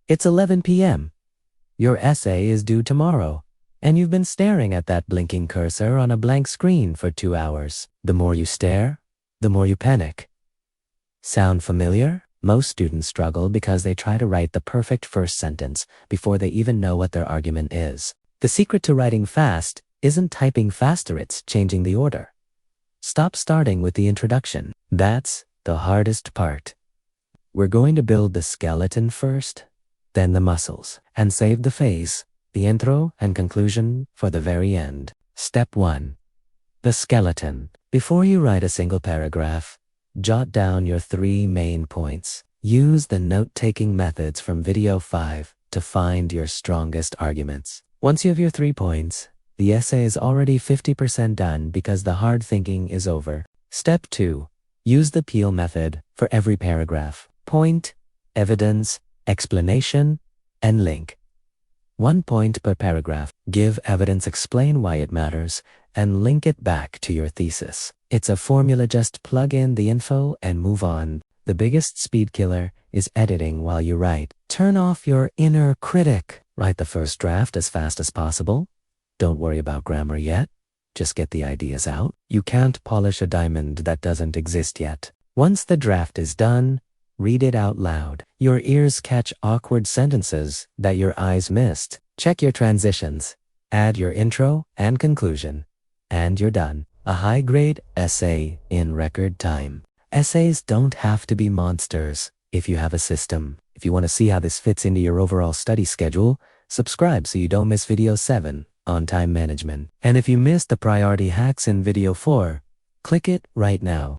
It's 11 p.m. Your essay is due tomorrow, and you've been staring at that blinking cursor on a blank screen for 2 hours. The more you stare, the more you panic. Sound familiar? Most students struggle because they try to write the perfect first sentence before they even know what their argument is. The secret to writing fast isn't typing faster, it's changing the order. Stop starting with the introduction. That's the hardest part. We're going to build the skeleton first, then the muscles, and save the face, the intro and conclusion for the very end. Step 1. The skeleton. Before you write a single paragraph, jot down your 3 main points. Use the note-taking methods from video 5 to find your strongest arguments. Once you have your 3 points, the essay is already 50% done because the hard thinking is over. Step 2. Use the peel method for every paragraph. Point, evidence, explanation, and link. 1 point per paragraph. Give evidence, explain why it matters, and link it back to your thesis. It's a formula, just plug in the info and move on. The biggest speed killer is editing while you write. Turn off your inner critic. Write the first draft as fast as possible. Don't worry about grammar yet. Just get the ideas out. You can't polish a diamond that doesn't exist yet. Once the draft is done, read it out loud. Your ears catch awkward sentences that your eyes missed. Check your transitions. Add your intro and conclusion. And you're done. A high-grade essay in record time. Essays don't have to be monsters if you have a system. If you want to see how this fits into your overall study schedule, subscribe so you don't miss video 7 on time management. And if you missed the priority hacks in video 4, click it right now.